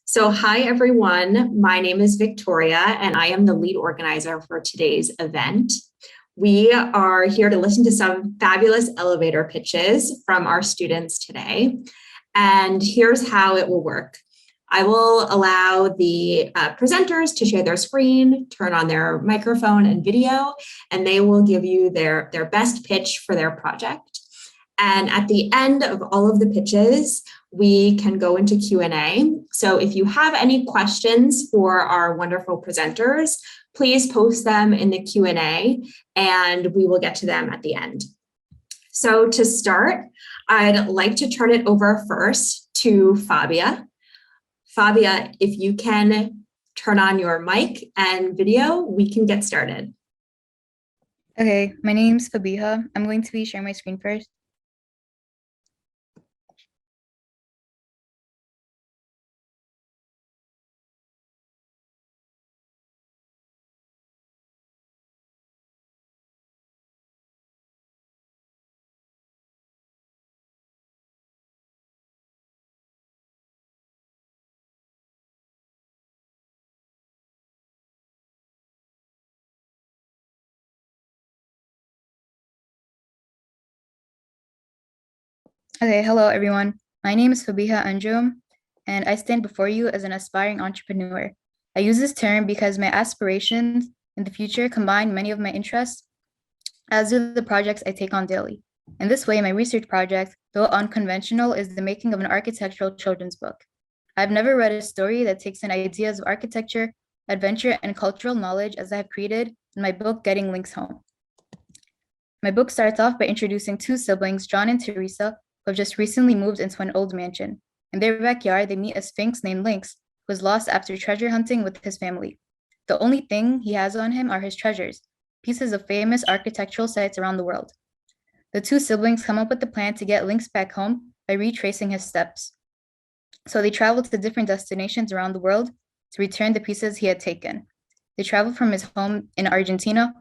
So hi everyone, my name is Victoria and I am the lead organizer for today's event. We are here to listen to some fabulous elevator pitches from our students today. And here's how it will work. I will allow the presenters to share their screen, turn on their microphone and video, and they will give you their best pitch for their project. And at the end of all of the pitches, we can go into Q&A. So if you have any questions for our wonderful presenters, please post them in the Q&A and we will get to them at the end. So to start, I'd like to turn it over first to Fabiha. Fabiha, if you can turn on your mic and video, we can get started. Okay, my name's Fabiha. I'm going to be sharing my screen first. Okay, hello everyone. My name is Fabiha Anjum, and I stand before you as an aspiring entrepreneur. I use this term because my aspirations in the future combine many of my interests, as do the projects I take on daily. In this way, my research project, though unconventional, is the making of an architectural children's book. I've never read a story that takes in ideas of architecture, adventure, and cultural knowledge as I have created in my book, Getting Links Home. My book starts off by introducing two siblings, John and Teresa, who have just recently moved into an old mansion. In their backyard, they meet a sphinx named Lynx, who was lost after treasure hunting with his family. The only thing he has on him are his treasures, pieces of famous architectural sites around the world. The two siblings come up with the plan to get Lynx back home by retracing his steps. So they travel to different destinations around the world to return the pieces he had taken. They travel from his home in Argentina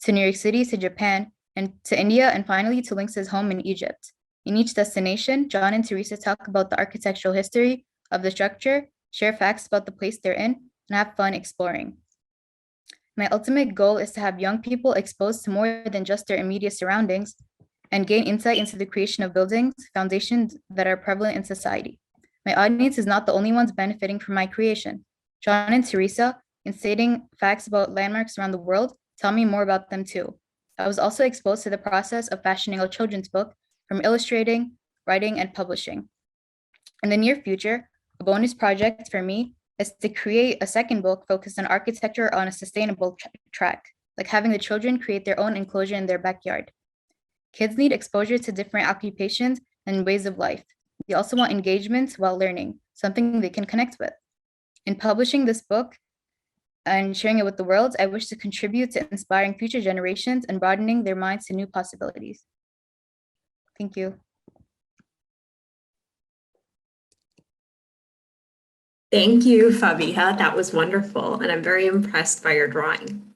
to New York City to Japan and to India and finally to Lynx's home in Egypt. In each destination, John and Teresa talk about the architectural history of the structure, share facts about the place they're in, and have fun exploring. My ultimate goal is to have young people exposed to more than just their immediate surroundings and gain insight into the creation of buildings, foundations that are prevalent in society. My audience is not the only ones benefiting from my creation. John and Teresa, in stating facts about landmarks around the world, tell me more about them too. I was also exposed to the process of fashioning a children's book, from illustrating, writing, and publishing. In the near future, a bonus project for me is to create a second book focused on architecture on a sustainable track, like having the children create their own enclosure in their backyard. Kids need exposure to different occupations and ways of life. They also want engagement while learning, something they can connect with. In publishing this book and sharing it with the world, I wish to contribute to inspiring future generations and broadening their minds to new possibilities. Thank you. Thank you, Fabiha. That was wonderful, and I'm very impressed by your drawing.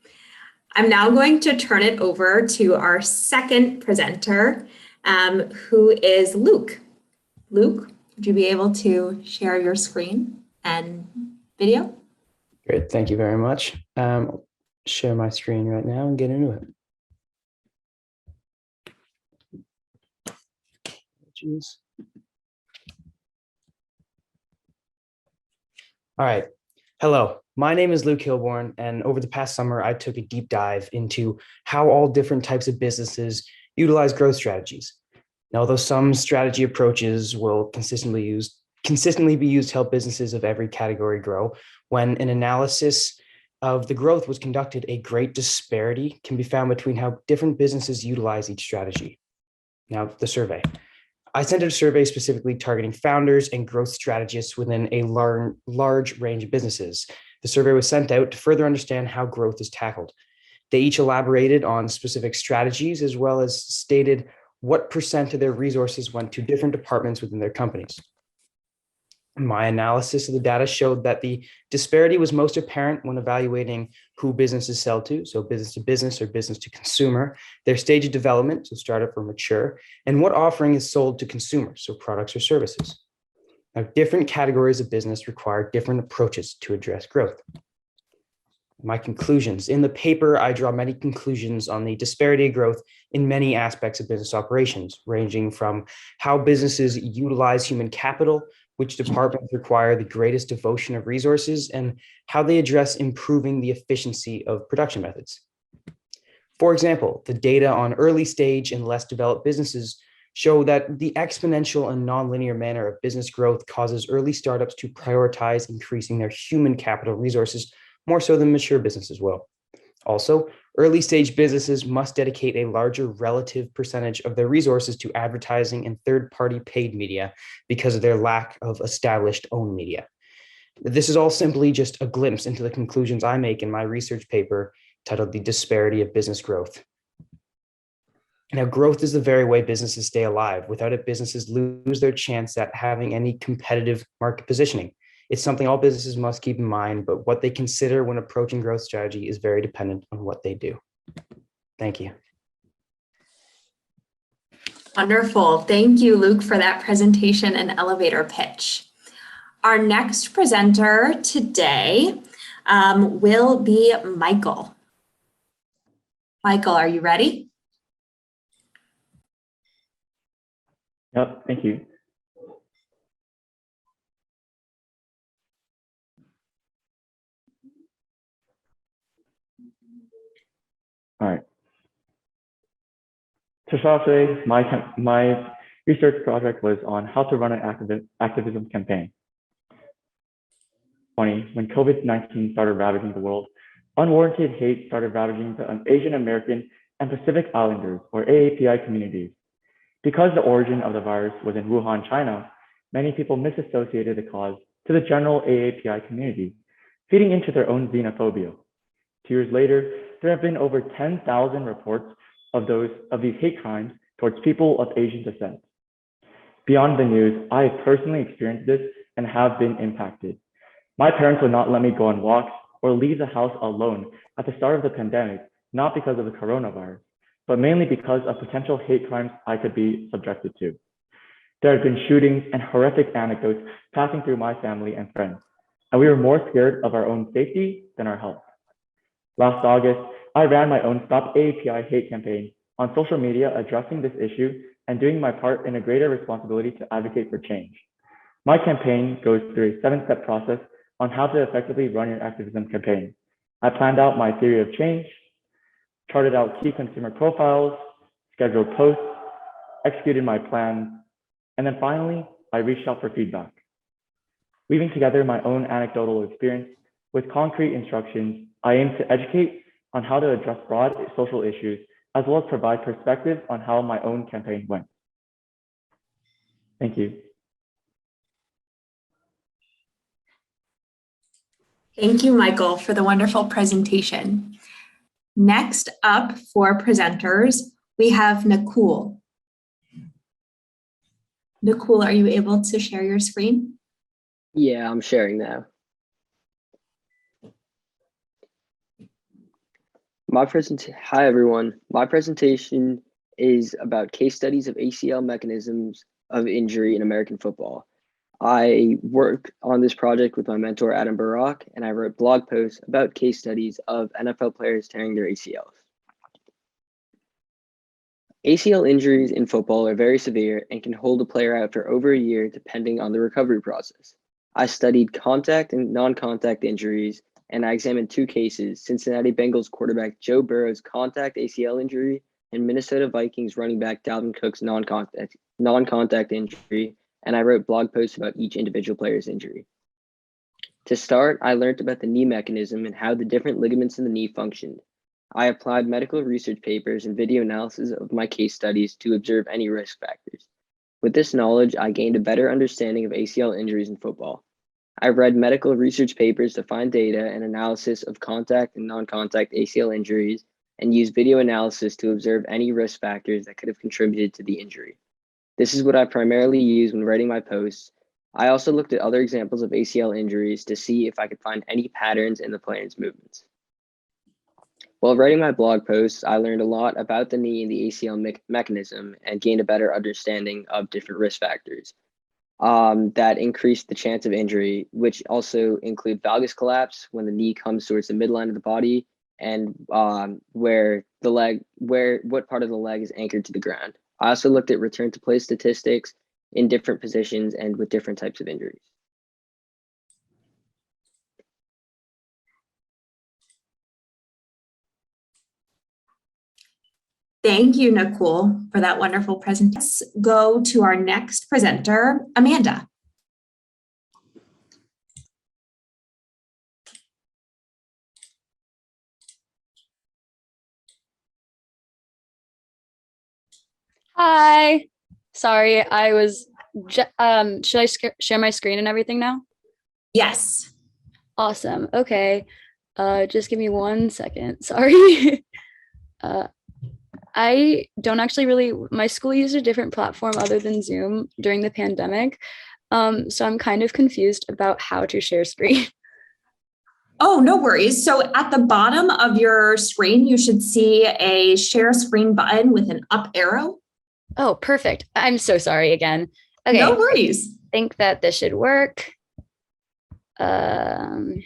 I'm now going to turn it over to our second presenter, who is Luke. Luke, would you be able to share your screen and video? Great, thank you very much. I'll share my screen right now and get into it. Jeez. All right. Hello, my name is Luke Hilborn, and over the past summer, I took a deep dive into how all different types of businesses utilize growth strategies. Now, although some strategy approaches will consistently be used to help businesses of every category grow, when an analysis of the growth was conducted, a great disparity can be found between how different businesses utilize each strategy. Now, the survey. I sent out a survey specifically targeting founders and growth strategists within a large range of businesses. The survey was sent out to further understand how growth is tackled. They each elaborated on specific strategies as well as stated what percent of their resources went to different departments within their companies. My analysis of the data showed that the disparity was most apparent when evaluating who businesses sell to, so business to business or business to consumer, their stage of development, so startup or mature, and what offering is sold to consumers, so products or services. Now, different categories of business require different approaches to address growth. My conclusions. In the paper, I draw many conclusions on the disparity of growth in many aspects of business operations, ranging from how businesses utilize human capital, which departments require the greatest devotion of resources, and how they address improving the efficiency of production methods. For example, the data on early stage and less developed businesses show that the exponential and nonlinear manner of business growth causes early startups to prioritize increasing their human capital resources more so than mature businesses will. Also, early stage businesses must dedicate a larger relative percentage of their resources to advertising and third-party paid media because of their lack of established owned media. This is all simply just a glimpse into the conclusions I make in my research paper titled The Disparity of Business Growth. Now, growth is the very way businesses stay alive. Without it, businesses lose their chance at having any competitive market positioning. It's something all businesses must keep in mind, but what they consider when approaching growth strategy is very dependent on what they do. Thank you. Wonderful. Thank you, Luke, for that presentation and elevator pitch. Our next presenter today will be Michael. Michael, are you ready? Yep, thank you. All right. To start today, my research project was on how to run an activism campaign. When COVID-19 started ravaging the world, unwarranted hate started ravaging the Asian American and Pacific Islanders, or AAPI communities. Because the origin of the virus was in Wuhan, China, many people misassociated the cause to the general AAPI community, feeding into their own xenophobia. 2 years later, there have been over 10,000 reports of these hate crimes towards people of Asian descent. Beyond the news, I have personally experienced this and have been impacted. My parents would not let me go on walks or leave the house alone at the start of the pandemic, not because of the coronavirus, but mainly because of potential hate crimes I could be subjected to. There have been shootings and horrific anecdotes passing through my family and friends, and we were more scared of our own safety than our health. Last August, I ran my own Stop AAPI hate campaign on social media addressing this issue and doing my part in a greater responsibility to advocate for change. My campaign goes through a 7-step process on how to effectively run your activism campaign. I planned out my theory of change, charted out key consumer profiles, scheduled posts, executed my plan, and then finally, I reached out for feedback. Weaving together my own anecdotal experience with concrete instructions, I aim to educate on how to address broad social issues, as well as provide perspective on how my own campaign went. Thank you. Thank you, Michael, for the wonderful presentation. Next up for presenters, we have Nakul. Nakul, are you able to share your screen? Yeah, I'm sharing now. Hi, everyone. My presentation is about case studies of ACL mechanisms of injury in American football. I worked on this project with my mentor, Adam Barak, and I wrote blog posts about case studies of NFL players tearing their ACLs. ACL injuries in football are very severe and can hold a player out for over a year depending on the recovery process. I studied contact and non-contact injuries, and I examined 2 cases, Cincinnati Bengals quarterback Joe Burrow's contact ACL injury and Minnesota Vikings running back Dalvin Cook's non-contact injury, and I wrote blog posts about each individual player's injury. To start, I learned about the knee mechanism and how the different ligaments in the knee functioned. I applied medical research papers and video analysis of my case studies to observe any risk factors. With this knowledge, I gained a better understanding of ACL injuries in football. I read medical research papers to find data and analysis of contact and non-contact ACL injuries and used video analysis to observe any risk factors that could have contributed to the injury. This is what I primarily use when writing my posts. I also looked at other examples of ACL injuries to see if I could find any patterns in the player's movements. While writing my blog posts, I learned a lot about the knee and the ACL mechanism and gained a better understanding of different risk factors. that increase the chance of injury, which also include valgus collapse when the knee comes towards the midline of the body, and what part of the leg is anchored to the ground. I also looked at return to play statistics in different positions and with different types of injuries. Thank you, Nakul, for that wonderful presentation. Let's go to our next presenter, Amanda. Hi. Sorry, I was, should I share my screen and everything now? Yes. Awesome. Okay. Just give me 1 second. Sorry. I don't actually my school used a different platform other than Zoom during the pandemic. So I'm kind of confused about how to share screen. Oh, no worries. So at the bottom of your screen, you should see a share screen button with an up arrow. Oh, perfect. I'm so sorry again. Okay. No worries. I think that this should work. Okay.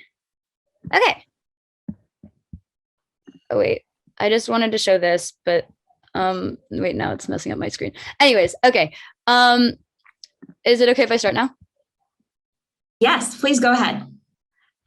Oh, wait. I just wanted to show this, but wait, now it's messing up my screen. Anyways, okay. Is it okay if I start now? Yes, please go ahead.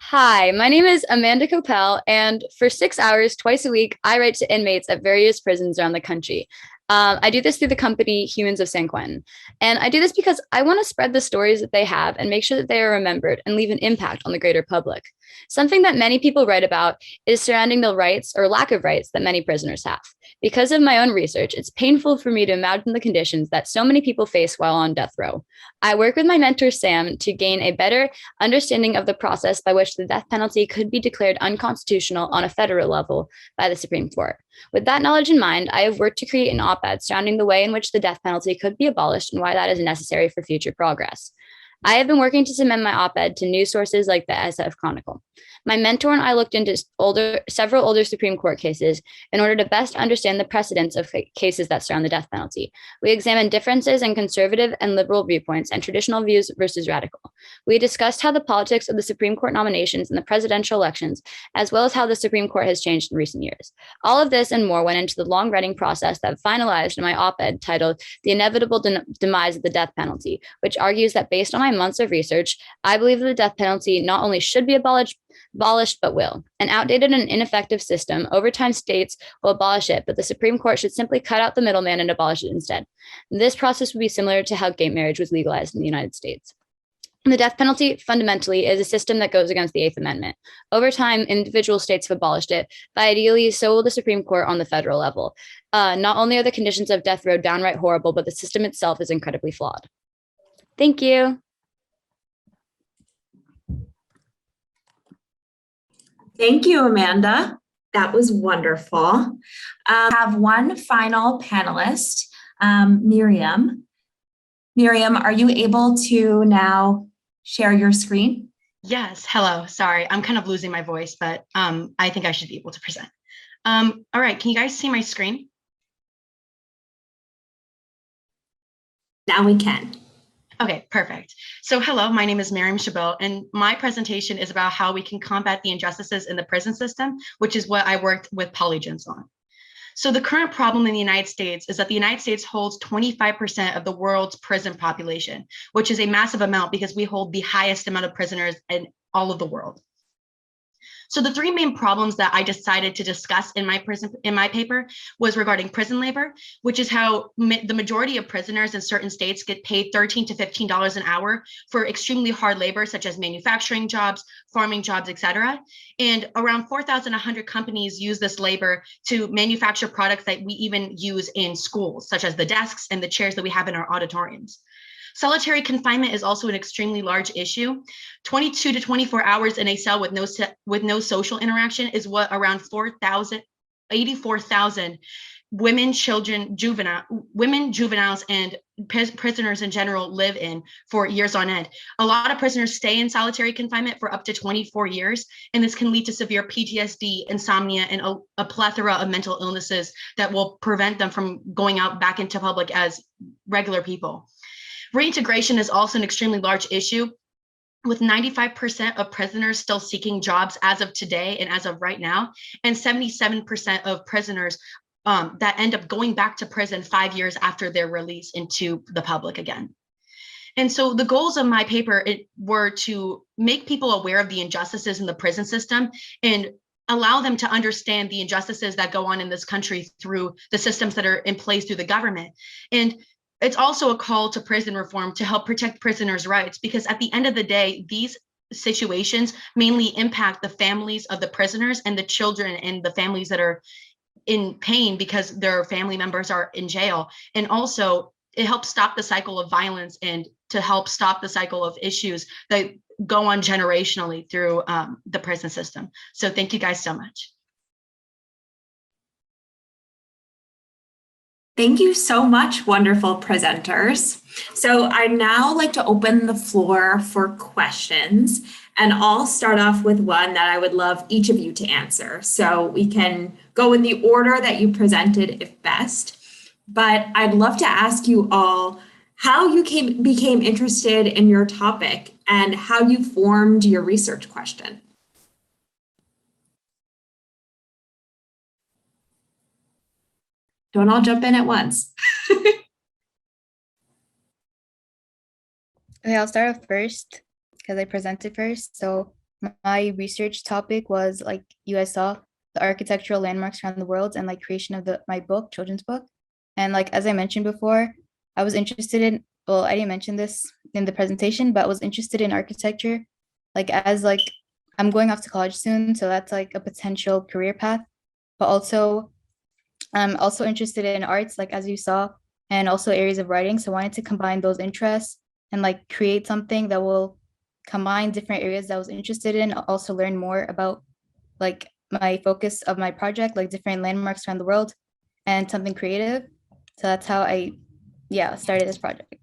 Hi, my name is Amanda Copel, and for 6 hours twice a week, I write to inmates at various prisons around the country. I do this through the company Humans of San Quentin. And I do this because I want to spread the stories that they have and make sure that they are remembered and leave an impact on the greater public. Something that many people write about is surrounding the rights or lack of rights that many prisoners have. Because of my own research, it's painful for me to imagine the conditions that so many people face while on death row. I work with my mentor, Sam, to gain a better understanding of the process by which the death penalty could be declared unconstitutional on a federal level by the Supreme Court. With that knowledge in mind, I have worked to create an op-ed surrounding the way in which the death penalty could be abolished and why that is necessary for future progress. I have been working to submit my op-ed to news sources like the SF Chronicle. My mentor and I looked into several older Supreme Court cases in order to best understand the precedents of cases that surround the death penalty. We examined differences in conservative and liberal viewpoints and traditional views versus radical. We discussed how the politics of the Supreme Court nominations and the presidential elections, as well as how the Supreme Court has changed in recent years. All of this and more went into the long writing process that finalized in my op-ed titled The Inevitable Demise of the Death Penalty, which argues that based on my months of research, I believe that the death penalty not only should be abolished, but will. An outdated and ineffective system, over time states will abolish it, but the Supreme Court should simply cut out the middleman and abolish it instead. This process would be similar to how gay marriage was legalized in the United States. The death penalty fundamentally is a system that goes against the Eighth Amendment. Over time, individual states have abolished it, but ideally, so will the Supreme Court on the federal level. Not only are the conditions of death row downright horrible, but the system itself is incredibly flawed. Thank you. Thank you, Amanda. That was wonderful. I have one final panelist, Meriam. Meriam, are you able to now share your screen? Yes, hello, sorry, I'm kind of losing my voice, but I think I should be able to present. All right, can you guys see my screen? Now we can. Okay, perfect. So hello, my name is Meriam Chebil, and my presentation is about how we can combat the injustices in the prison system, which is what I worked with Polygens on. So the current problem in the United States is that the United States holds 25% of the world's prison population, which is a massive amount because we hold the highest amount of prisoners in all of the world. So the three main problems that I decided to discuss in my paper was regarding prison labor, which is how the majority of prisoners in certain states get paid $13 to $15 an hour for extremely hard labor, such as manufacturing jobs, farming jobs, etc. And around 4,100 companies use this labor to manufacture products that we even use in schools, such as the desks and the chairs that we have in our auditoriums. Solitary confinement is also an extremely large issue. 22 to 24 hours in a cell with no social interaction is what around 84,000 women, juveniles, and prisoners in general live in for years on end. A lot of prisoners stay in solitary confinement for up to 24 years, and this can lead to severe PTSD, insomnia, and a plethora of mental illnesses that will prevent them from going out back into public as regular people. Reintegration is also an extremely large issue, with 95% of prisoners still seeking jobs as of today and as of right now, and 77% of prisoners that end up going back to prison 5 years after their release into the public again. And so the goals of my paper were to make people aware of the injustices in the prison system and allow them to understand the injustices that go on in this country through the systems that are in place through the government. And it's also a call to prison reform to help protect prisoners' rights, because at the end of the day, these situations mainly impact the families of the prisoners and the children and the families that are in pain because their family members are in jail. And also it helps stop the cycle of violence and to help stop the cycle of issues that go on generationally through the prison system. So thank you guys so much. Thank you so much, wonderful presenters. So I'd now like to open the floor for questions, and I'll start off with one that I would love each of you to answer. So we can go in the order that you presented if best, but I'd love to ask you all how you became interested in your topic and how you formed your research question. Don't all jump in at once. Okay, I'll start off first because I presented first. So my research topic was, like you guys saw, the architectural landmarks around the world and like creation of my book, children's book. And like, as I mentioned before, I was interested in, well, I didn't mention this in the presentation, but was interested in architecture. Like as like, I'm going off to college soon, so that's like a potential career path, but also I'm also interested in arts, like as you saw, and also areas of writing. So I wanted to combine those interests and like create something that will combine different areas that I was interested in, also learn more about like my focus of my project, like different landmarks around the world and something creative. So that's how I, started this project.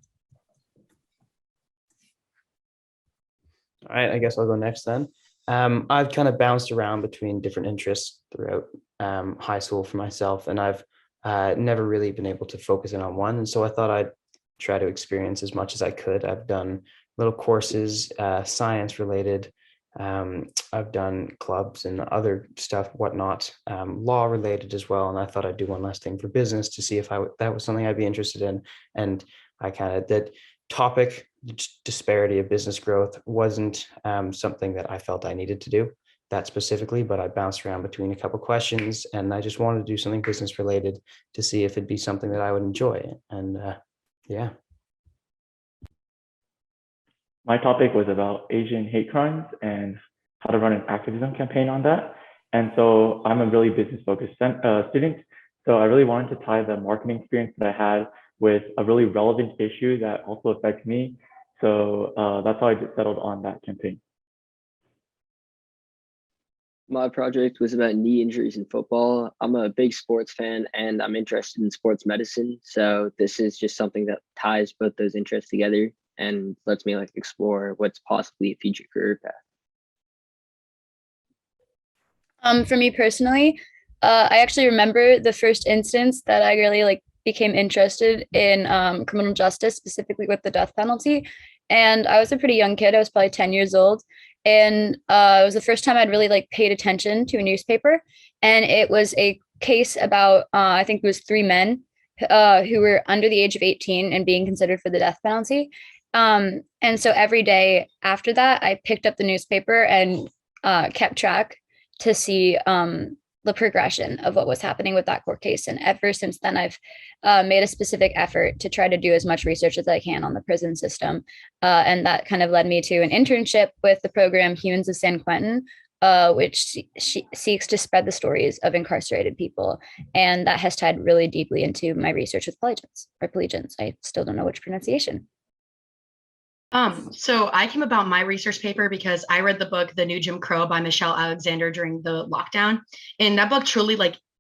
All right, I guess I'll go next then. I've kind of bounced around between different interests throughout high school for myself, and I've never really been able to focus in on one. And so I thought I'd try to experience as much as I could. I've done little courses, science related. I've done clubs and other stuff, whatnot, law related as well. And I thought I'd do one last thing for business to see if that was something I'd be interested in. And I kind of did. Topic, disparity of business growth, wasn't something that I felt I needed to do that specifically, but I bounced around between a couple questions, and I just wanted to do something business related to see if it'd be something that I would enjoy. And yeah. My topic was about Asian hate crimes and how to run an activism campaign on that. And so I'm a really business focused student. So I really wanted to tie the marketing experience that I had with a really relevant issue that also affects me. So that's how I settled on that campaign. My project was about knee injuries in football. I'm a big sports fan and I'm interested in sports medicine. So this is just something that ties both those interests together and lets me like explore what's possibly a future career path. For me personally, I actually remember the first instance that I really became interested in criminal justice, specifically with the death penalty. And I was a pretty young kid. I was probably 10 years old. And it was the first time I'd really paid attention to a newspaper. And it was a case about, I think it was 3 men who were under the age of 18 and being considered for the death penalty. And so every day after that, I picked up the newspaper and kept track to see the progression of what was happening with that court case. And ever since then, I've made a specific effort to try to do as much research as I can on the prison system. And that kind of led me to an internship with the program Humans of San Quentin, which seeks to spread the stories of incarcerated people. And that has tied really deeply into my research with Palegians. I still don't know which pronunciation. So I came about my research paper because I read the book, The New Jim Crow by Michelle Alexander during the lockdown. And that book truly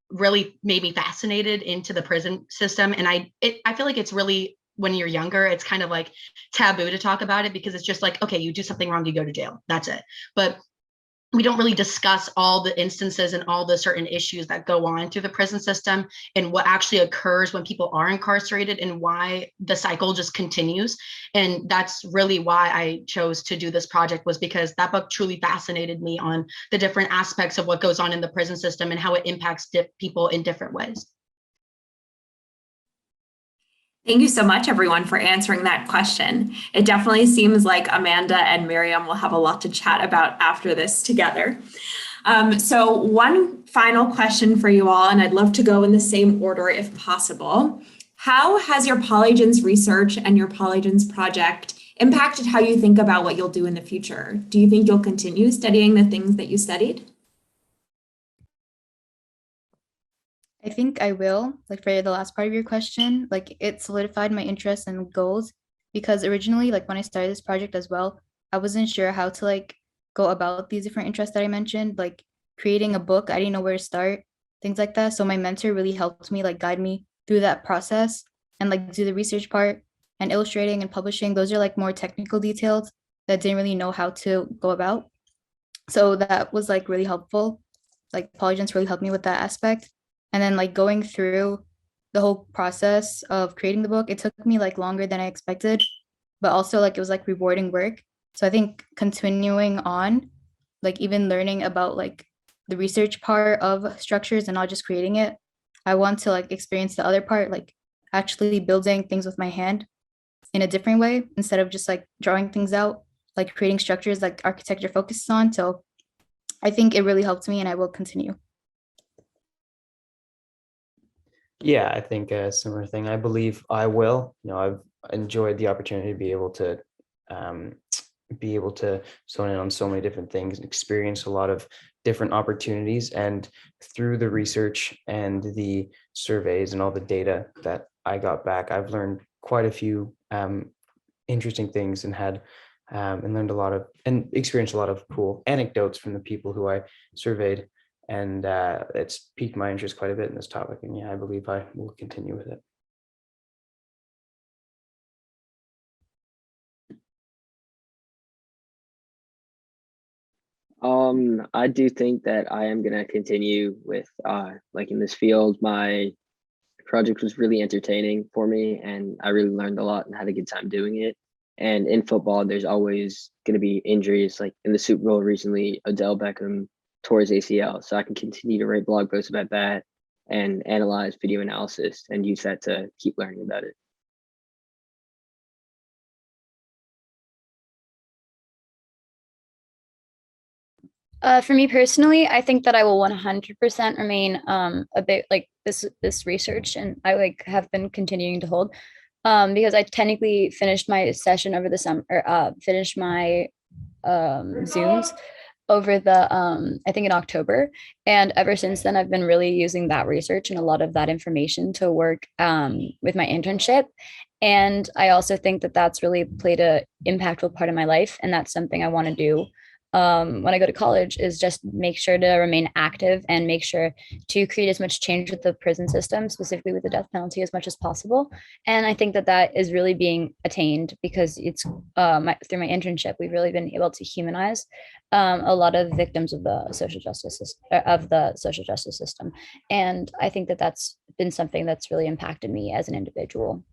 really made me fascinated into the prison system. And I feel like it's really, when you're younger, it's kind of like taboo to talk about it because it's just like, okay, you do something wrong, you go to jail. That's it. But we don't really discuss all the instances and all the certain issues that go on through the prison system and what actually occurs when people are incarcerated and why the cycle just continues. And that's really why I chose to do this project, was because that book truly fascinated me on the different aspects of what goes on in the prison system and how it impacts people in different ways. Thank you so much, everyone, for answering that question. It definitely seems like Amanda and Miriam will have a lot to chat about after this together. So one final question for you all, and I'd love to go in the same order if possible. How has your Polygens research and your Polygens project impacted how you think about what you'll do in the future? Do you think you'll continue studying the things that you studied? I think I will, like for the last part of your question, like it solidified my interests and goals, because originally, like when I started this project as well, I wasn't sure how to like go about these different interests that I mentioned, like creating a book. I didn't know where to start, things like that. So my mentor really helped me, like guide me through that process and like do the research part, and illustrating and publishing. Those are like more technical details that I didn't really know how to go about. So that was like really helpful. Like Polygens really helped me with that aspect. And then like going through the whole process of creating the book, it took me like longer than I expected, but also like it was like rewarding work. So I think continuing on, like even learning about like the research part of structures and not just creating it, I want to like experience the other part, like actually building things with my hand in a different way instead of just like drawing things out, like creating structures like architecture focuses on. So I think it really helped me, and I will continue. Yeah, I think a similar thing. I believe I will. I've enjoyed the opportunity to um, be able to zone in on so many different things and experience a lot of different opportunities. And through the research and the surveys and all the data that I got back, I've learned quite a few interesting things, and had and learned a lot of and experienced a lot of cool anecdotes from the people who I surveyed. And it's piqued my interest quite a bit in this topic. And yeah, I believe I will continue with it. I do think that I am gonna continue with like in this field. My project was really entertaining for me, and I really learned a lot and had a good time doing it. And in football, there's always gonna be injuries. Like in the Super Bowl recently, Odell Beckham tore his ACL. So I can continue to write blog posts about that and analyze video analysis and use that to keep learning about it. For me personally, I think that I will 100% remain a bit like this research, and I like have been continuing to hold because I technically finished my session over the summer, or finished my Zooms over the I think in October, and ever since then I've been really using that research and a lot of that information to work with my internship. And I also think that that's really played a impactful part of my life, and that's something I want to do when I go to college, is just make sure to remain active and make sure to create as much change with the prison system, specifically with the death penalty, as much as possible. And I think that that is really being attained because it's through my internship, we've really been able to humanize a lot of victims of the social justice system. And I think that that's been something that's really impacted me as an individual.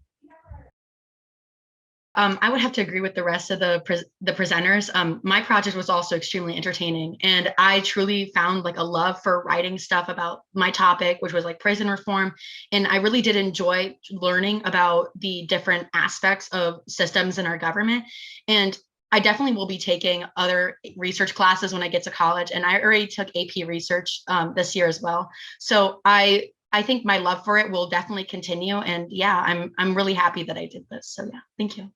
I would have to agree with the rest of the presenters. My project was also extremely entertaining, and I truly found like a love for writing stuff about my topic, which was like prison reform. And I really did enjoy learning about the different aspects of systems in our government. And I definitely will be taking other research classes when I get to college, and I already took AP research this year as well. So I think my love for it will definitely continue. And yeah, I'm really happy that I did this. So yeah, thank you.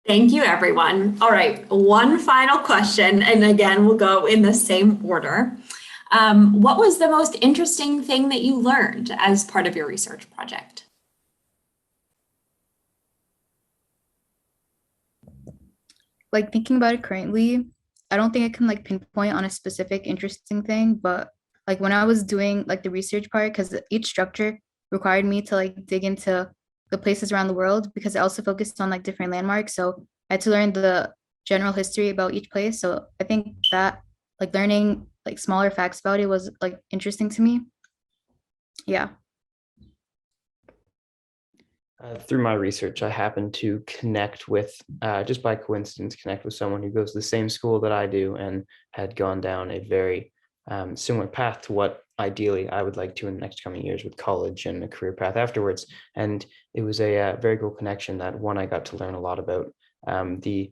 Thank you, everyone. All right, one final question, and again, we'll go in the same order. What was the most interesting thing that you learned as part of your research project? Like thinking about it currently, I don't think I can like pinpoint on a specific interesting thing, but like when I was doing like the research part, because each structure required me to like dig into the places around the world, because I also focused on like different landmarks. So I had to learn the general history about each place. So I think that like learning like smaller facts about it was like interesting to me. Yeah. Through my research, I happened to connect with, just by coincidence, connect with someone who goes to the same school that I do and had gone down a very similar path to what ideally I would like to in the next coming years with college and a career path afterwards. And it was a very cool connection that one, I got to learn a lot about the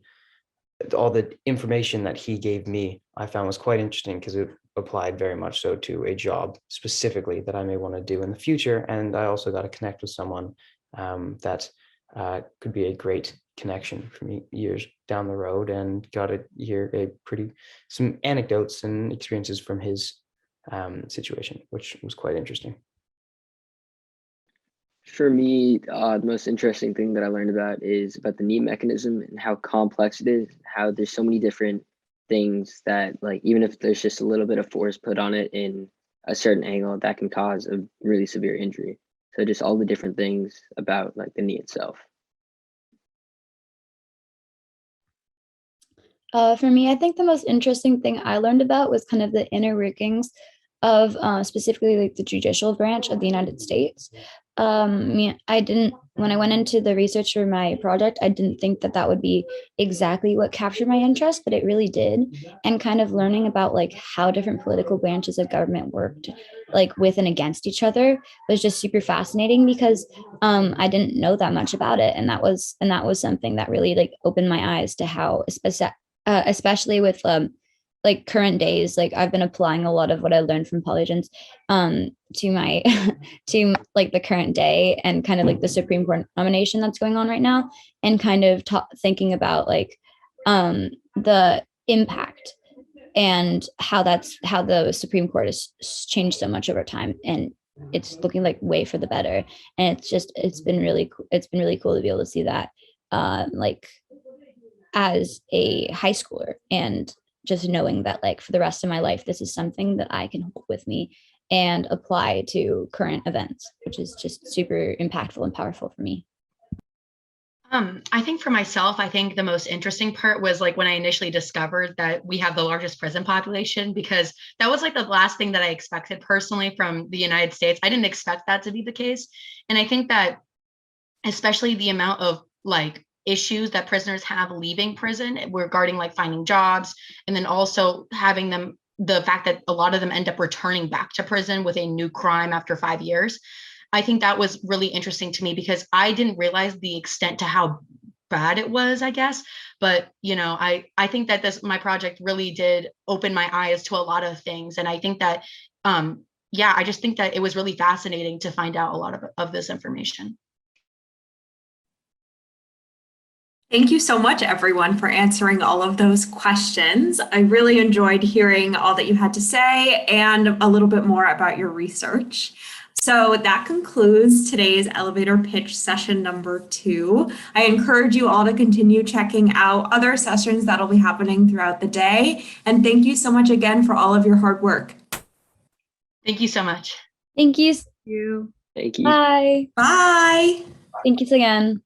all the information that he gave me. I found was quite interesting because it applied very much so to a job specifically that I may want to do in the future. And I also got to connect with someone that could be a great connection for me years down the road, and got to hear some anecdotes and experiences from his situation, which was quite interesting. For me, the most interesting thing that I learned about is about the need mechanism and how complex it is, how there's so many different things that, like, even if there's just a little bit of force put on it in a certain angle, that can cause a really severe injury. So just all the different things about like the knee itself. For me, I think the most interesting thing I learned about was kind of the inner workings of specifically like the judicial branch of the United States. When I went into the research for my project, I didn't think that that would be exactly what captured my interest, but it really did. And kind of learning about like how different political branches of government worked like with and against each other was just super fascinating, because I didn't know that much about it. And that was something that really like opened my eyes to how, especially with like current days, like I've been applying a lot of what I learned from Polygens to my to like the current day, and kind of like the Supreme Court nomination that's going on right now, and kind of thinking about like the impact and how the Supreme Court has changed so much over time, and it's looking like way for the better. And it's been really cool to be able to see that like as a high schooler, and just knowing that like for the rest of my life, this is something that I can hold with me and apply to current events, which is just super impactful and powerful for me. I think for myself, I think the most interesting part was like when I initially discovered that we have the largest prison population, because that was like the last thing that I expected personally from the United States. I didn't expect that to be the case. And I think that especially the amount of like issues that prisoners have leaving prison regarding like finding jobs, and then also having them, the fact that a lot of them end up returning back to prison with a new crime after 5 years. I think that was really interesting to me, because I didn't realize the extent to how bad it was, I guess. But, you know, I think that my project really did open my eyes to a lot of things. And I think that, yeah, I just think that it was really fascinating to find out a lot of this information. Thank you so much, everyone, for answering all of those questions. I really enjoyed hearing all that you had to say and a little bit more about your research. So that concludes today's elevator pitch session number 2. I encourage you all to continue checking out other sessions that'll be happening throughout the day. And thank you so much again for all of your hard work. Thank you so much. Thank you. Thank you. Bye. Bye. Thank you again.